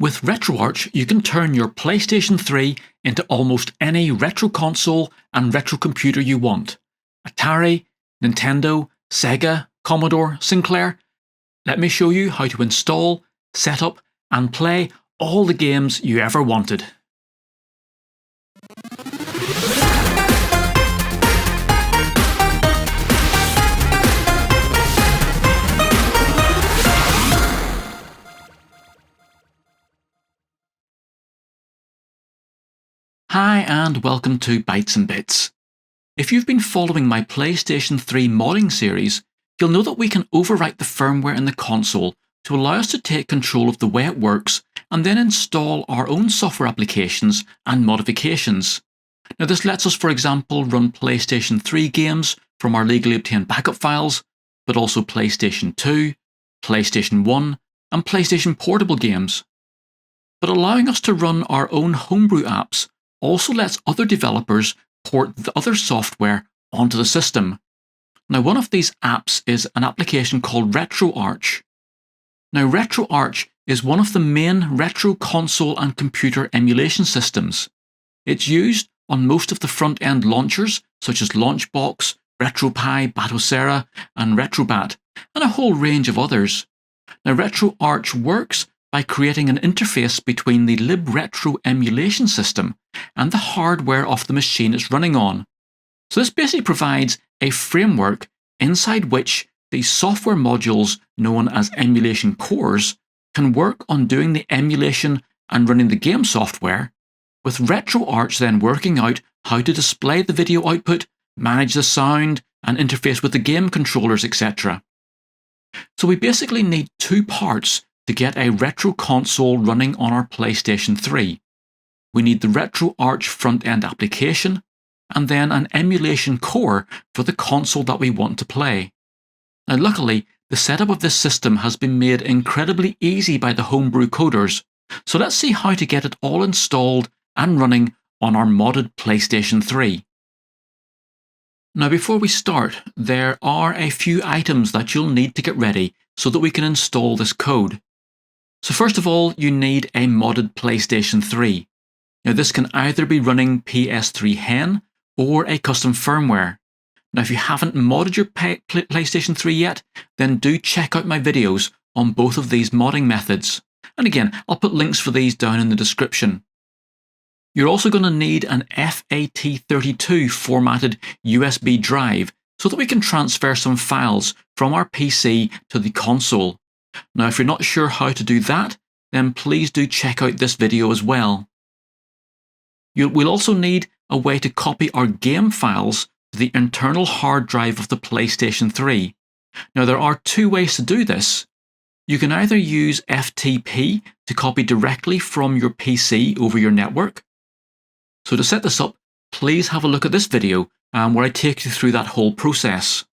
With RetroArch, you can turn your PlayStation 3 into almost any retro console and retro computer you want. Atari, Nintendo, Sega, Commodore, Sinclair. Let me show you how to install, set up, and play all the games you ever wanted. Hi and welcome to Bytes and Bits. If you've been following my PlayStation 3 modding series, you'll know that we can overwrite the firmware in the console to allow us to take control of the way it works and then install our own software applications and modifications. Now this lets us, for example, run PlayStation 3 games from our legally obtained backup files, but also PlayStation 2, PlayStation 1, and PlayStation Portable games. But allowing us to run our own homebrew apps also lets other developers port the other software onto the system. Now, one of these apps is an application called RetroArch. Now, RetroArch is one of the main retro console and computer emulation systems. It's used on most of the front-end launchers, such as Launchbox, RetroPie, Batocera, and Retrobat, and a whole range of others. Now, RetroArch works by creating an interface between the libretro emulation system and the hardware of the machine it's running on. So this basically provides a framework inside which the software modules known as emulation cores can work on doing the emulation and running the game software, with RetroArch then working out how to display the video output, manage the sound, and interface with the game controllers, etc. So we basically need two parts to get a retro console running on our PlayStation 3. We need the RetroArch front-end application, and then an emulation core for the console that we want to play. Now luckily, the setup of this system has been made incredibly easy by the homebrew coders, so let's see how to get it all installed and running on our modded PlayStation 3. Now before we start, there are a few items that you'll need to get ready so that we can install this code. So first of all, you need a modded PlayStation 3. Now this can either be running PS3 Hen or a custom firmware. Now if you haven't modded your PlayStation 3 yet, then do check out my videos on both of these modding methods. And again, I'll put links for these down in the description. You're also going to need an FAT32 formatted USB drive so that we can transfer some files from our PC to the console. Now if you're not sure how to do that, then please do check out this video as well. We'll also need a way to copy our game files to the internal hard drive of the PlayStation 3. Now there are two ways to do this. You can either use FTP to copy directly from your PC over your network. So to set this up, please have a look at this video where I take you through that whole process.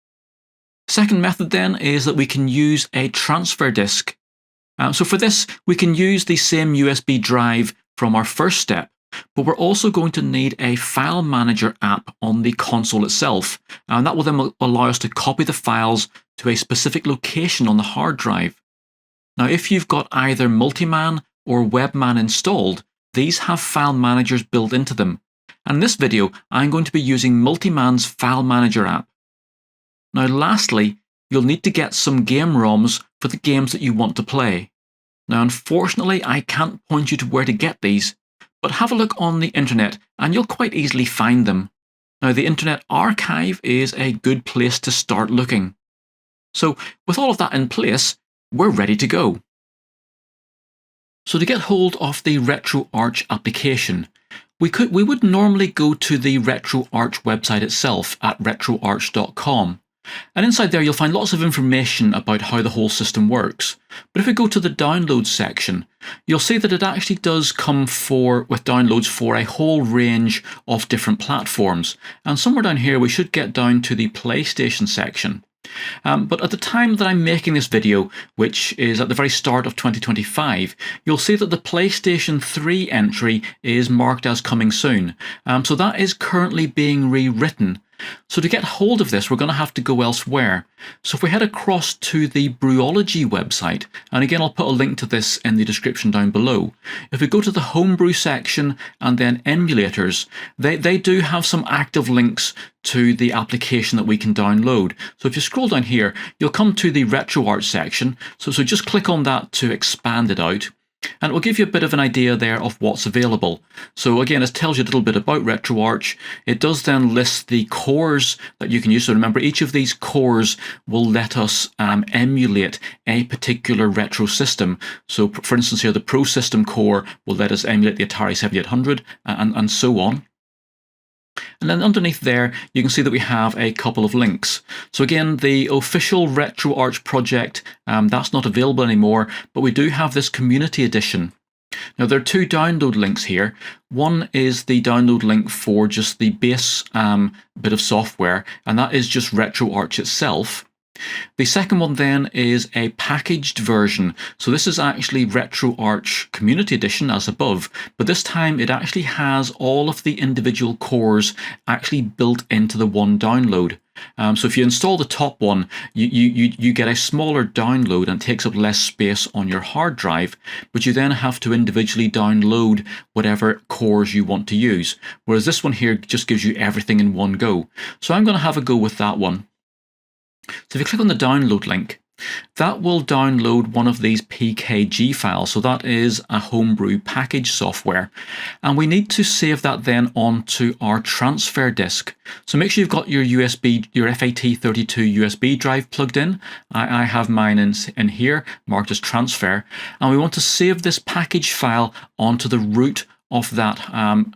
Second method then is that we can use a transfer disk. So for this, we can use the same USB drive from our first step, but we're also going to need a file manager app on the console itself, and that will then allow us to copy the files to a specific location on the hard drive. Now if you've got either Multiman or Webman installed, these have file managers built into them. And in this video, I'm going to be using Multiman's file manager app. Now lastly, you'll need to get some game ROMs for the games that you want to play. Now unfortunately, I can't point you to where to get these, but have a look on the internet and you'll quite easily find them. Now the Internet Archive is a good place to start looking. So with all of that in place, we're ready to go. So to get hold of the RetroArch application, we would normally go to the RetroArch website itself at retroarch.com. And inside there you'll find lots of information about how the whole system works. But if we go to the downloads section, you'll see that it actually does come with downloads for a whole range of different platforms. And somewhere down here we should get down to the PlayStation section. But at the time that I'm making this video, which is at the very start of 2025, you'll see that the PlayStation 3 entry is marked as coming soon. So that is currently being rewritten. So to get hold of this, we're going to have to go elsewhere. So if we head across to the Brewology website, and again I'll put a link to this in the description down below. If we go to the Homebrew section and then Emulators, they do have some active links to the application that we can download. So if you scroll down here, you'll come to the RetroArch section. So just click on that to expand it out. And it will give you a bit of an idea there of what's available. So again, it tells you a little bit about RetroArch. It does then list the cores that you can use. So remember, each of these cores will let us emulate a particular retro system. So for instance here, the Pro System core will let us emulate the Atari 7800 and so on. And then underneath there, you can see that we have a couple of links. So again, the official RetroArch project, that's not available anymore, but we do have this community edition. Now there are two download links here. One is the download link for just the base bit of software, and that is just RetroArch itself. The second one then is a packaged version. So this is actually RetroArch Community Edition as above, but this time it actually has all of the individual cores actually built into the one download. So if you install the top one, you get a smaller download and it takes up less space on your hard drive, but you then have to individually download whatever cores you want to use. Whereas this one here just gives you everything in one go. So I'm going to have a go with that one. So if you click on the download link, that will download one of these PKG files. So that is a homebrew package software. And we need to save that then onto our transfer disk. So make sure you've got your USB, your FAT32 USB drive plugged in. I have mine in here, marked as transfer. And we want to save this package file onto the root of that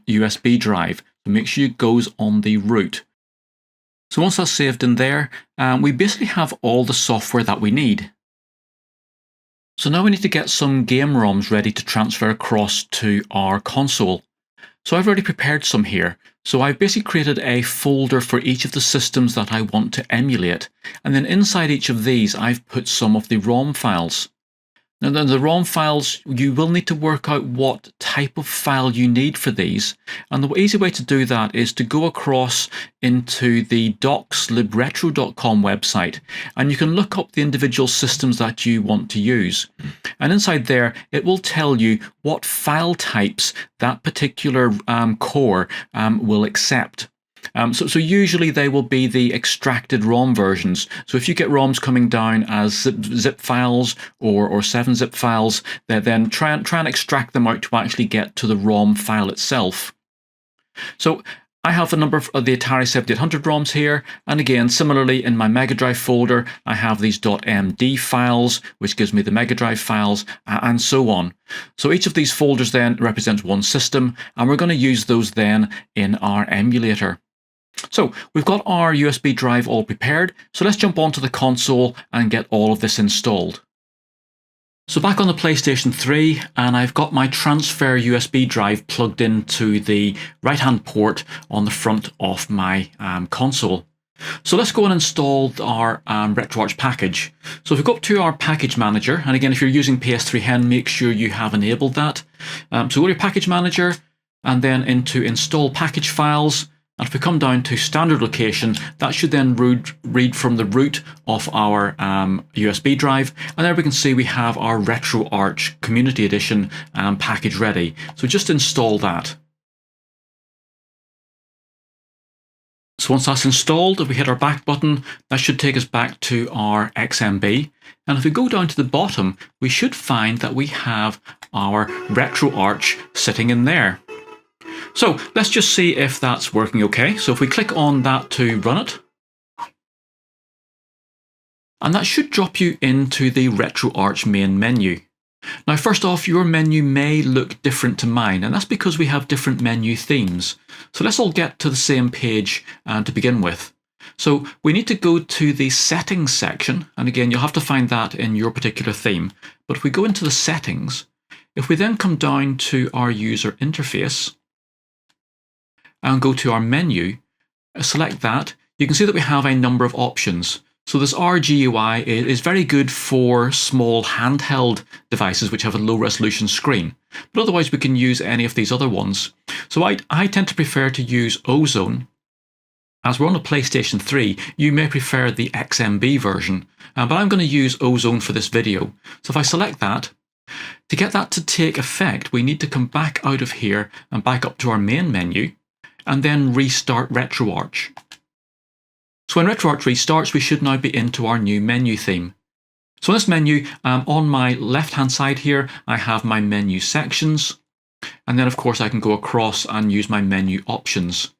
USB drive. So make sure it goes on the root. So once that's saved in there, we basically have all the software that we need. So now we need to get some game ROMs ready to transfer across to our console. So I've already prepared some here. So I've basically created a folder for each of the systems that I want to emulate. And then inside each of these, I've put some of the ROM files. Now then the ROM files, you will need to work out what type of file you need for these. And the easy way to do that is to go across into the docslibretro.com website, and you can look up the individual systems that you want to use. And inside there, it will tell you what file types that particular core will accept. So usually they will be the extracted ROM versions. So if you get ROMs coming down as zip files or 7-zip files, then try and extract them out to actually get to the ROM file itself. So I have a number of the Atari 7800 ROMs here, and again, similarly in my Mega Drive folder, I have these .md files, which gives me the Mega Drive files, and so on. So each of these folders then represents one system, and we're going to use those then in our emulator. So we've got our USB drive all prepared, so let's jump onto the console and get all of this installed. So back on the PlayStation 3, and I've got my transfer USB drive plugged into the right-hand port on the front of my console. So let's go and install our RetroArch package. So if we go up to our package manager, and again if you're using PS3 Hen, make sure you have enabled that. So go to your package manager and then into install package files. And if we come down to standard location, that should then read from the root of our USB drive. And there we can see we have our RetroArch Community Edition package ready. So just install that. So once that's installed, if we hit our back button, that should take us back to our XMB. And if we go down to the bottom, we should find that we have our RetroArch sitting in there. So let's just see if that's working okay. So if we click on that to run it, and that should drop you into the RetroArch main menu. Now first off, your menu may look different to mine, and that's because we have different menu themes. So let's all get to the same page to begin with. So we need to go to the settings section, and again you'll have to find that in your particular theme. But if we go into the settings, if we then come down to our user interface, and go to our menu, select that, you can see that we have a number of options. So this RGUI is very good for small handheld devices which have a low resolution screen, but otherwise we can use any of these other ones. So I tend to prefer to use Ozone, As we're on a PlayStation 3, you may prefer the XMB version, but I'm going to use Ozone for this video. So if I select that, to get that to take effect, we need to come back out of here and back up to our main menu, and then restart RetroArch. So when RetroArch restarts, we should now be into our new menu theme. So in this menu, on my left-hand side here, I have my menu sections, and then of course I can go across and use my menu options.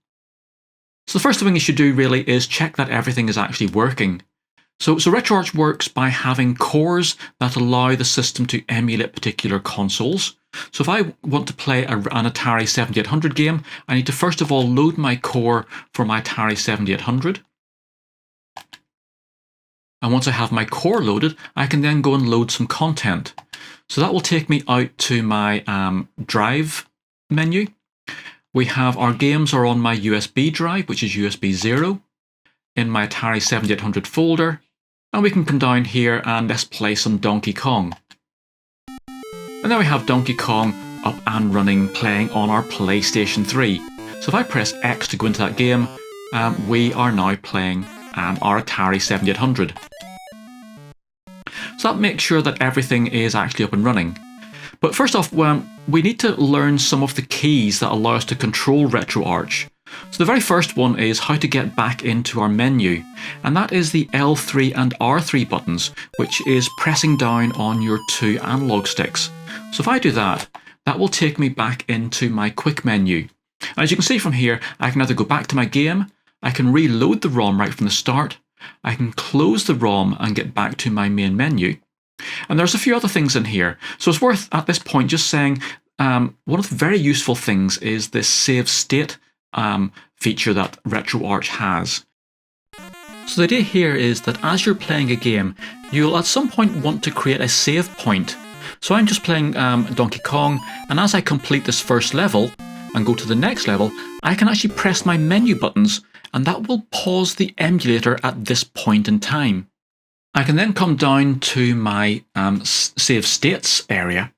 So the first thing you should do really is check that everything is actually working. So RetroArch works by having cores that allow the system to emulate particular consoles. So if I want to play an Atari 7800 game, I need to first of all load my core for my Atari 7800. And once I have my core loaded, I can then go and load some content. So that will take me out to my drive menu. We have our games are on my USB drive, which is USB 0, in my Atari 7800 folder. And we can come down here and let's play some Donkey Kong. And then we have Donkey Kong up and running, playing on our PlayStation 3. So if I press X to go into that game, we are now playing our Atari 7800. So that makes sure that everything is actually up and running. But first off, we need to learn some of the keys that allow us to control RetroArch. So the very first one is how to get back into our menu, and that is the L3 and R3 buttons, which is pressing down on your two analog sticks. So if I do that, that will take me back into my quick menu. And as you can see from here, I can either go back to my game, I can reload the ROM right from the start, I can close the ROM and get back to my main menu. And there's a few other things in here. So it's worth at this point just saying one of the very useful things is this save state feature that RetroArch has. So the idea here is that as you're playing a game, you'll at some point want to create a save point. So I'm just playing Donkey Kong, and as I complete this first level and go to the next level, I can actually press my menu buttons, and that will pause the emulator at this point in time. I can then come down to my save states area.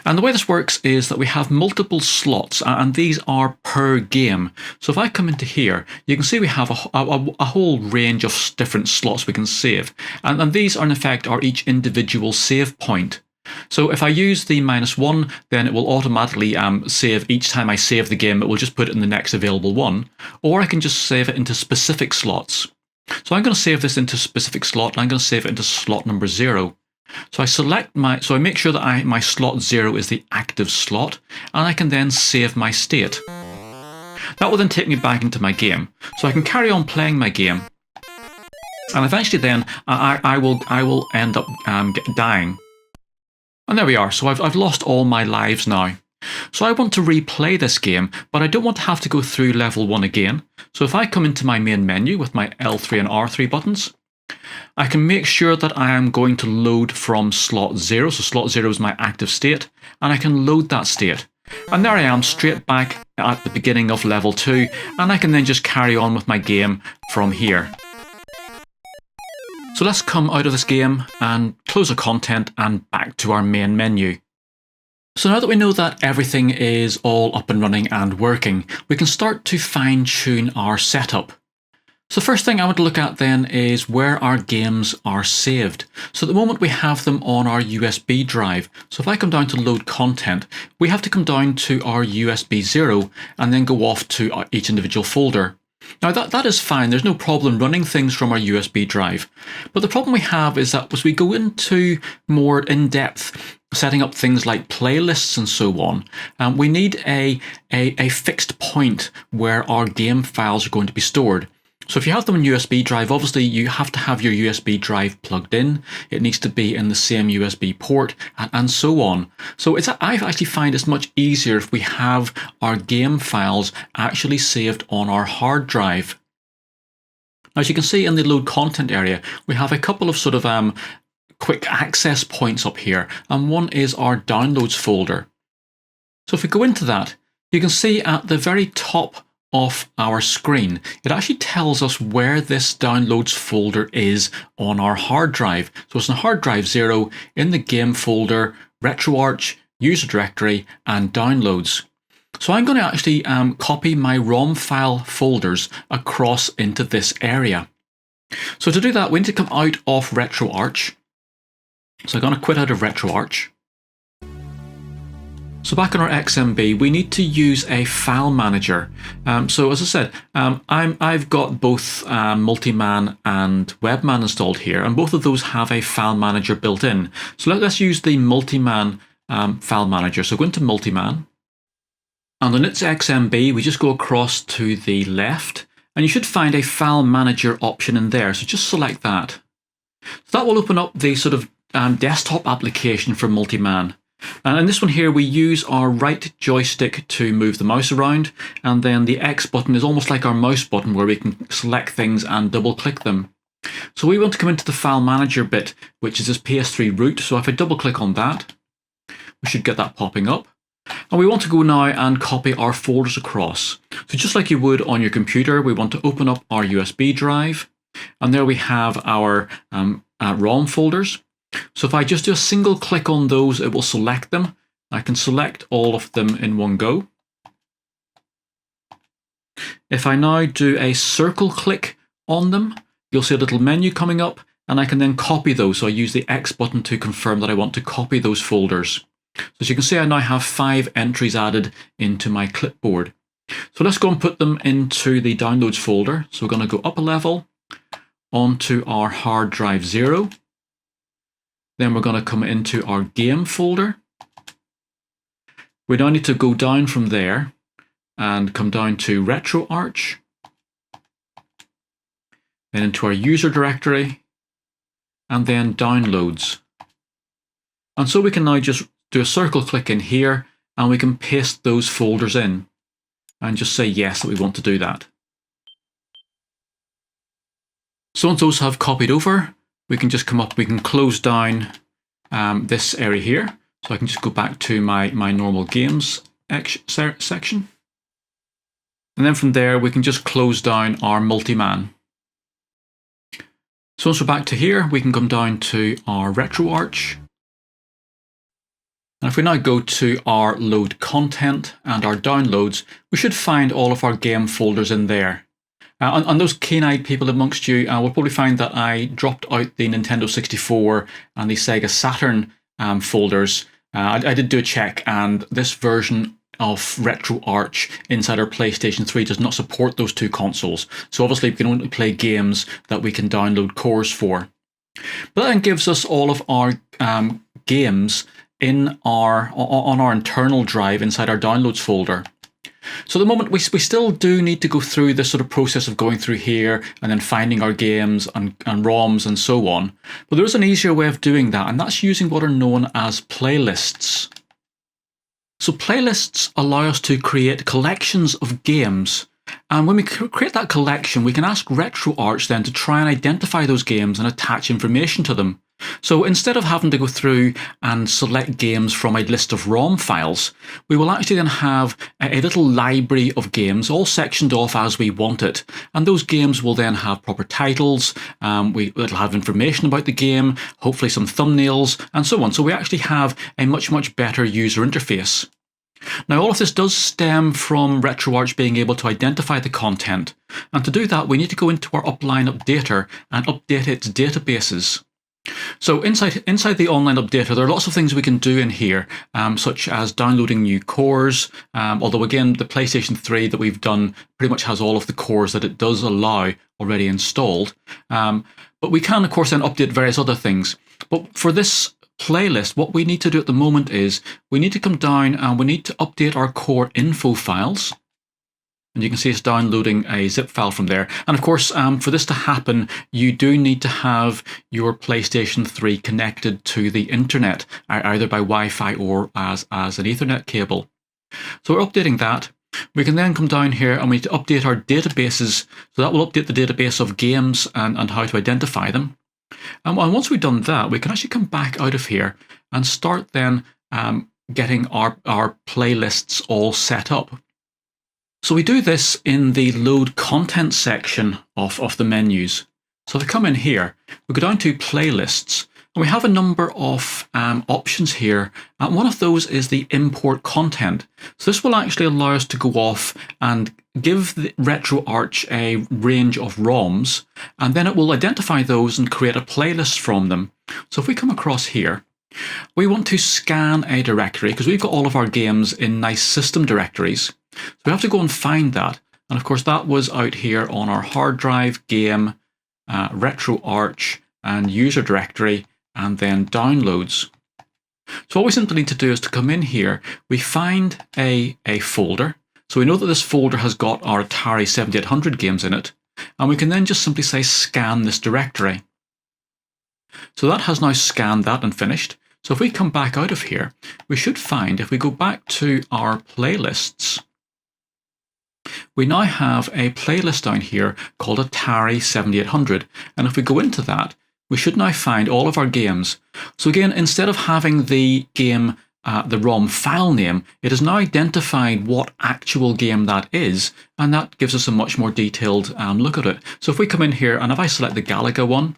And the way this works is that we have multiple slots, and these are per game. So if I come into here, you can see we have a whole range of different slots we can save. And these are in effect are each individual save point. So if I use the -1, then it will automatically save each time I save the game. It will just put it in the next available one. Or I can just save it into specific slots. So I'm going to save this into a specific slot, and I'm going to save it into slot number 0. So I make sure that my slot 0 is the active slot, and I can then save my state. That will then take me back into my game. So I can carry on playing my game, and eventually then I will end up dying. And there we are. So I've lost all my lives now. So I want to replay this game, but I don't want to have to go through level 1 again. So if I come into my main menu with my L3 and R3 buttons, I can make sure that I am going to load from slot 0. So slot 0 is my active state, and I can load that state. And there I am, straight back at the beginning of level 2, and I can then just carry on with my game from here. So let's come out of this game and close the content and back to our main menu. So now that we know that everything is all up and running and working, we can start to fine-tune our setup. So the first thing I want to look at then is where our games are saved. So at the moment we have them on our USB drive. So if I come down to load content, we have to come down to our USB 0 and then go off to each individual folder. Now that is fine, there's no problem running things from our USB drive. But the problem we have is that as we go into more in-depth setting up things like playlists and so on, we need a fixed point where our game files are going to be stored. So if you have them on USB drive, obviously you have to have your USB drive plugged in. It needs to be in the same USB port and so on. So I actually find it's much easier if we have our game files actually saved on our hard drive. As you can see in the load content area, we have a couple of sort of quick access points up here, and one is our downloads folder. So if we go into that, you can see at the very top of our screen, it actually tells us where this downloads folder is on our hard drive. So it's in hard drive 0, in the game folder, RetroArch, user directory, and downloads. So I'm going to actually copy my ROM file folders across into this area. So to do that, we need to come out of RetroArch. So I'm going to quit out of RetroArch. So back on our XMB, we need to use a file manager. So as I said, I've got both Multiman and Webman installed here, and both of those have a file manager built in. So let's use the Multiman file manager. So go into Multiman, and on its XMB, we just go across to the left, and you should find a file manager option in there. So just select that. So that will open up the sort of desktop application for Multiman. And in this one here, we use our right joystick to move the mouse around, and then the X button is almost like our mouse button where we can select things and double click them. So we want to come into the file manager bit, which is this PS3 root. So if I double click on that, we should get that popping up. And we want to go now and copy our folders across. So just like you would on your computer, we want to open up our USB drive, and there we have our ROM folders. So if I just do a single click on those, it will select them. I can select all of them in one go. If I now do a circle click on them, you'll see a little menu coming up, and I can then copy those. So I use the X button to confirm that I want to copy those folders. So as you can see, I now have 5 entries added into my clipboard. So let's go and put them into the downloads folder. So we're going to go up a level onto our hard drive 0. Then we're going to come into our game folder. We now need to go down from there and come down to RetroArch, then into our user directory, and then downloads. And so we can now just do a circle click in here, and we can paste those folders in and just say yes that we want to do that. So once those have copied over, we can just come up, we can close down this area here. So I can just go back to my normal games section. And then from there, we can just close down our Multiman. So once we're back to here, we can come down to our RetroArch. And if we now go to our load content and our downloads, we should find all of our game folders in there. And those keen-eyed people amongst you will probably find that I dropped out the Nintendo 64 and the Sega Saturn folders. I did do a check, and this version of RetroArch inside our PlayStation 3 does not support those two consoles. So obviously we can only play games that we can download cores for. But that then gives us all of our games on our internal drive inside our downloads folder. So at the moment, we still do need to go through this sort of process of going through here and then finding our games and ROMs and so on. But there is an easier way of doing that, and that's using what are known as playlists. So playlists allow us to create collections of games. And when we create that collection, we can ask RetroArch then to try and identify those games and attach information to them. So instead of having to go through and select games from a list of ROM files, we will actually then have a little library of games all sectioned off as we want it. And those games will then have proper titles, it'll have information about the game, hopefully some thumbnails, and so on. So we actually have a much better user interface. Now, all of this does stem from RetroArch being able to identify the content. And to do that, we need to go into our upline updater and update its databases. So inside the online updater, there are lots of things we can do in here, such as downloading new cores, although again, the PlayStation 3 that we've done pretty much has all of the cores that it does allow already installed. But we can, of course, then update various other things. But for this playlist, what we need to do at the moment is we need to come down and we need to update our core info files. And you can see it's downloading a zip file from there. And of course, for this to happen, you do need to have your PlayStation 3 connected to the internet, either by Wi-Fi or as an Ethernet cable. So we're updating that. We can then come down here and we need to update our databases. So that will update the database of games and how to identify them. And once we've done that, we can actually come back out of here and start then getting our playlists all set up. So we do this in the load content section of the menus. So if I come in here, we go down to playlists, And we have a number of options here. And one of those is the import content. So this will actually allow us to go off and give the RetroArch a range of ROMs, and then it will identify those and create a playlist from them. So if we come across here, we want to scan a directory because we've got all of our games in nice system directories. So we have to go and find that. And of course, that was out here on our hard drive, game, RetroArch, and user directory, and then downloads. So what we simply need to do is to come in here, we find a folder. So we know that this folder has got our Atari 7800 games in it, and we can then just simply say scan this directory. So that has now scanned that and finished. So if we come back out of here, we should find, if we go back to our playlists, we now have a playlist down here called Atari 7800. And if we go into that, we should now find all of our games. So again, instead of having the game, the ROM file name, it has now identified what actual game that is, and that gives us a much more detailed look at it. So if we come in here, and if I select the Galaga one,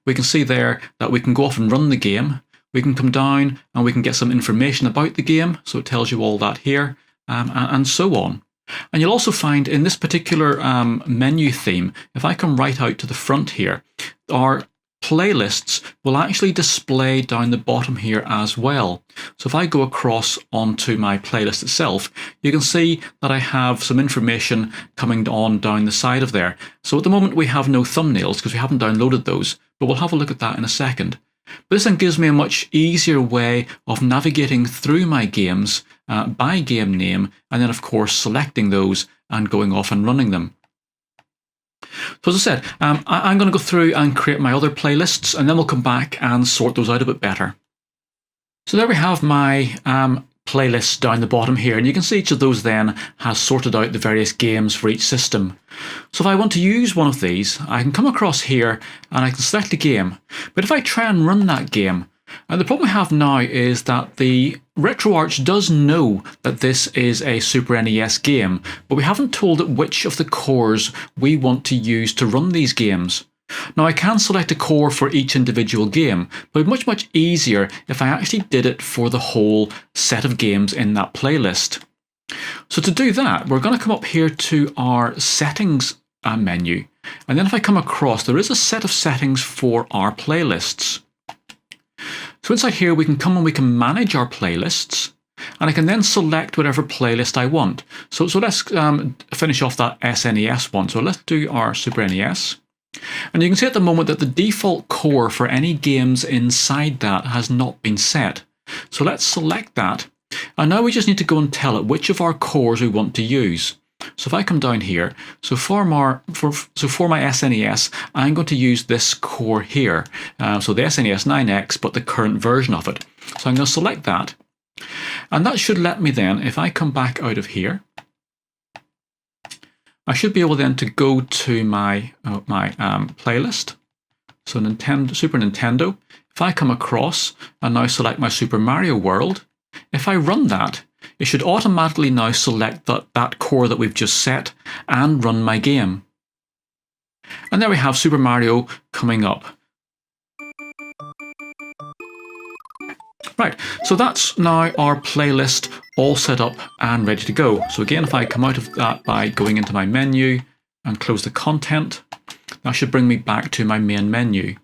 we can see there that we can go off and run the game. We can come down and we can get some information about the game. So it tells you all that here, and so on. And you'll also find in this particular menu theme, if I come right out to the front here, our playlists will actually display down the bottom here as well. So if I go across onto my playlist itself, you can see that I have some information coming on down the side of there. So at the moment we have no thumbnails because we haven't downloaded those, but we'll have a look at that in a second. But this then gives me a much easier way of navigating through my games by game name, and then of course selecting those and going off and running them. So as I said, I'm going to go through and create my other playlists, and then we'll come back and sort those out a bit better. So there we have my playlists down the bottom here, and you can see each of those then has sorted out the various games for each system. So if I want to use one of these, I can come across here and I can select a game. But if I try and run that game, and the problem I have now is that the RetroArch does know that this is a Super NES game, but we haven't told it which of the cores we want to use to run these games. Now I can select a core for each individual game, but it'd be much easier if I actually did it for the whole set of games in that playlist. So to do that, we're going to come up here to our settings menu, and then if I come across, there is a set of settings for our playlists. So inside here we can come and we can manage our playlists, and I can then select whatever playlist I want. So let's finish off that SNES one. So let's do our Super NES. And you can see at the moment that the default core for any games inside that has not been set. So let's select that. And now we just need to go and tell it which of our cores we want to use. So if I come down here, so for my SNES, I'm going to use this core here. So the SNES 9X, but the current version of it. So I'm going to select that. And that should let me then, if I come back out of here, I should be able then to go to my playlist. So Super Nintendo. If I come across and now select my Super Mario World, if I run that, it should automatically now select that core that we've just set and run my game. And there we have Super Mario coming up. Right, so that's now our playlist all set up and ready to go. So again, if I come out of that by going into my menu and close the content, that should bring me back to my main menu.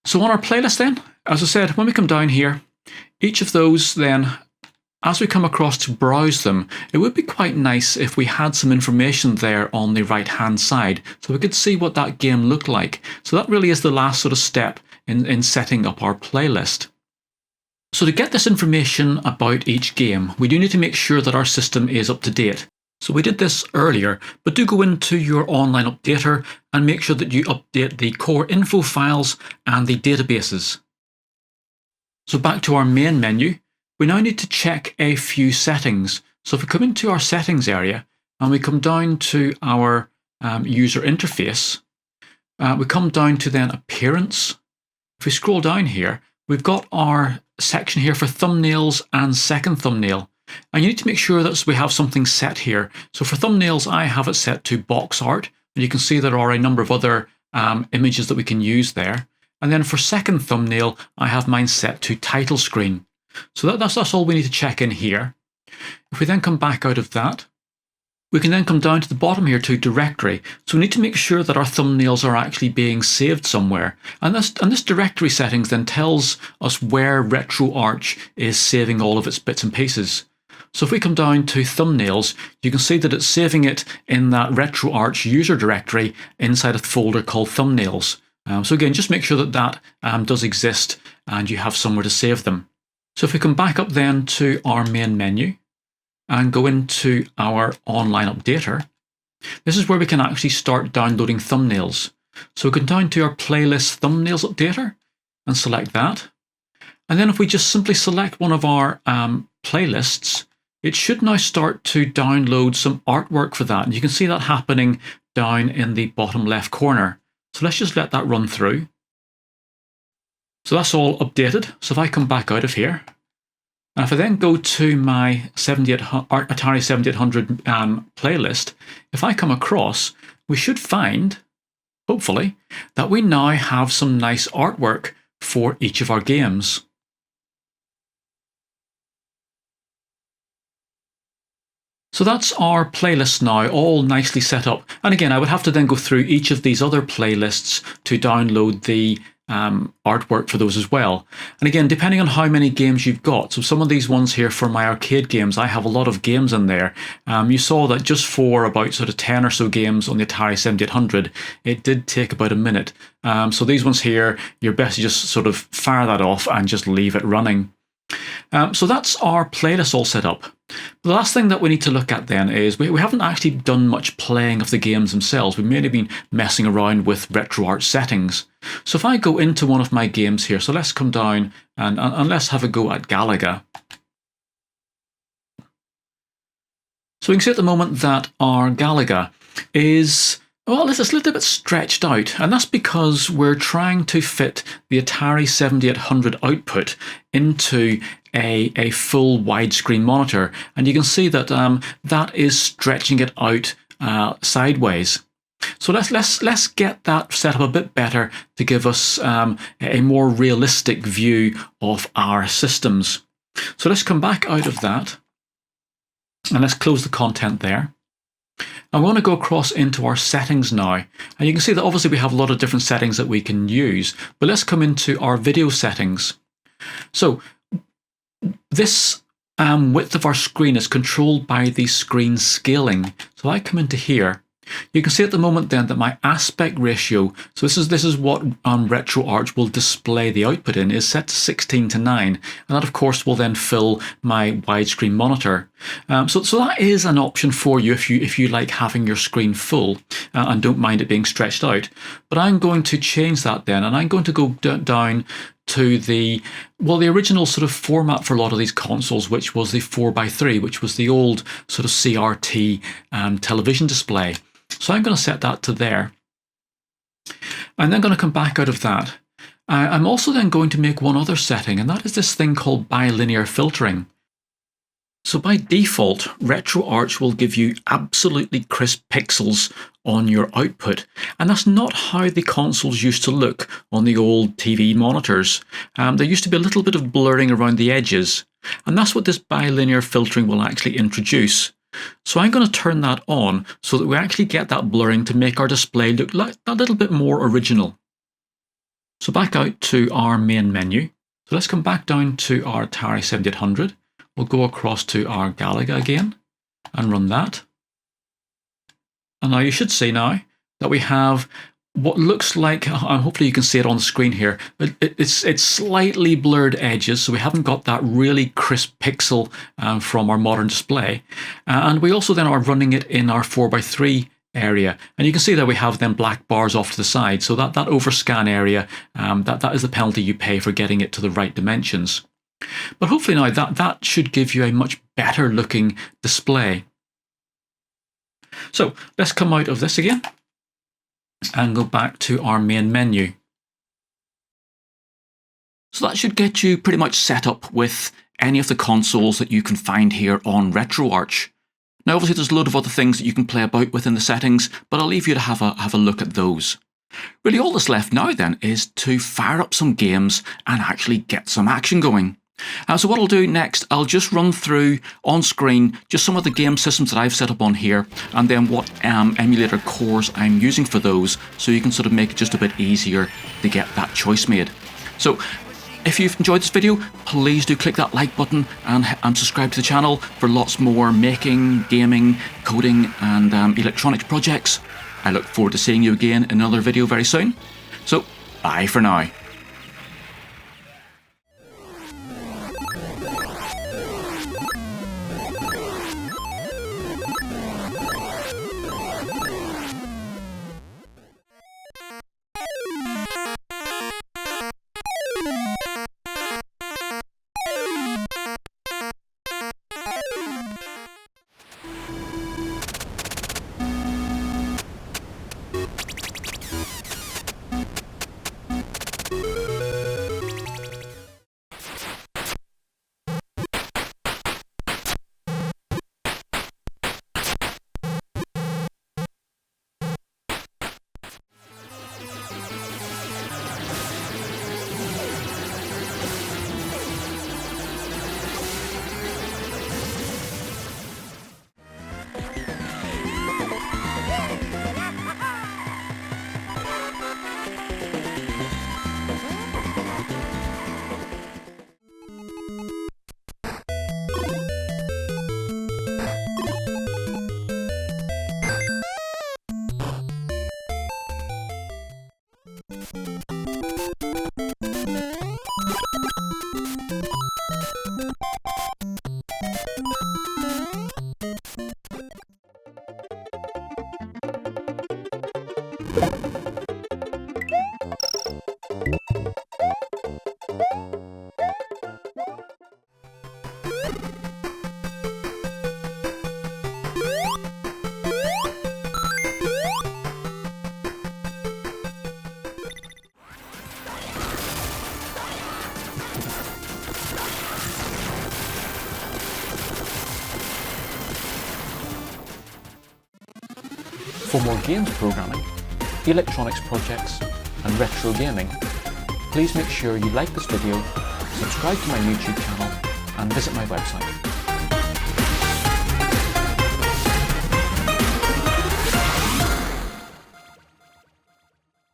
So on our playlist then, as I said, when we come down here, each of those then, as we come across to browse them, it would be quite nice if we had some information there on the right hand side so we could see what that game looked like. So that really is the last sort of step in setting up our playlist. So to get this information about each game, we do need to make sure that our system is up to date. So we did this earlier, but do go into your online updater and make sure that you update the core info files and the databases. So back to our main menu, we now need to check a few settings. So if we come into our settings area and we come down to our user interface, we come down to then appearance. If we scroll down here, we've got our section here for thumbnails and second thumbnail. And you need to make sure that we have something set here. So for thumbnails, I have it set to box art. And you can see there are a number of other images that we can use there. And then for second thumbnail, I have mine set to title screen. So that's all we need to check in here. If we then come back out of that, we can then come down to the bottom here to directory. So we need to make sure that our thumbnails are actually being saved somewhere. And this directory settings then tells us where RetroArch is saving all of its bits and pieces. So if we come down to thumbnails, you can see that it's saving it in that RetroArch user directory inside a folder called thumbnails. So again, just make sure that that does exist and you have somewhere to save them. So if we come back up then to our main menu and go into our online updater, this is where we can actually start downloading thumbnails. So we can down to our playlist thumbnails updater and select that. And then if we just simply select one of our playlists, it should now start to download some artwork for that. And you can see that happening down in the bottom left corner. So let's just let that run through. So that's all updated. So if I come back out of here, and if I then go to my Atari 7800 playlist, if I come across, we should find, hopefully, that we now have some nice artwork for each of our games. So that's our playlist now, all nicely set up. And again, I would have to then go through each of these other playlists to download the artwork for those as well. And again, depending on how many games you've got, so some of these ones here for my arcade games, I have a lot of games in there. You saw that just for about sort of 10 or so games on the Atari 7800, it did take about a minute. So these ones here, you're best to just sort of fire that off and just leave it running. So that's our playlist all set up. The last thing that we need to look at then is we haven't actually done much playing of the games themselves. We've mainly been messing around with RetroArch settings. So if I go into one of my games here, so let's come down and let's have a go at Galaga. So we can see at the moment that our Galaga is, well, it's a little bit stretched out, and that's because we're trying to fit the Atari 7800 output into a full widescreen monitor, and you can see that that is stretching it out sideways. So let's get that set up a bit better to give us a more realistic view of our systems. So let's come back out of that, and let's close the content there. I want to go across into our settings now, and you can see that obviously we have a lot of different settings that we can use, but let's come into our video settings. So this width of our screen is controlled by the screen scaling. So I come into here. You can see at the moment then that my aspect ratio, so this is what RetroArch will display the output in, is set to 16:9, and that of course will then fill my widescreen monitor. So that is an option for you if you like having your screen full and don't mind it being stretched out. But I'm going to change that then, and I'm going to go down to the original sort of format for a lot of these consoles, which was the 4:3, which was the old sort of CRT television display. So I'm going to set that to there. I'm then going to come back out of that. I'm also then going to make one other setting, and that is this thing called bilinear filtering. So by default, RetroArch will give you absolutely crisp pixels on your output, and that's not how the consoles used to look on the old TV monitors. There used to be a little bit of blurring around the edges, and that's what this bilinear filtering will actually introduce. So I'm going to turn that on so that we actually get that blurring to make our display look like a little bit more original. So back out to our main menu. So let's come back down to our Atari 7800. We'll go across to our Galaga again and run that. And now you should see now that we have what looks like, hopefully you can see it on the screen here, it's slightly blurred edges, so we haven't got that really crisp pixel from our modern display. And we also then are running it in our 4:3 area, and you can see that we have then black bars off to the side, so that overscan area, that is the penalty you pay for getting it to the right dimensions. But hopefully now that should give you a much better looking display. So let's come out of this again and go back to our main menu. So that should get you pretty much set up with any of the consoles that you can find here on RetroArch. Now obviously there's a load of other things that you can play about within the settings, but I'll leave you to have a look at those. Really all that's left now then is to fire up some games and actually get some action going. So what I'll do next, I'll just run through on screen just some of the game systems that I've set up on here, and then what emulator cores I'm using for those, so you can sort of make it just a bit easier to get that choice made. So if you've enjoyed this video, please do click that like button and subscribe to the channel for lots more making, gaming, coding and electronics projects. I look forward to seeing you again in another video very soon. So bye for now. For more games programming, electronics projects and retro gaming, please make sure you like this video, subscribe to my YouTube channel and visit my website.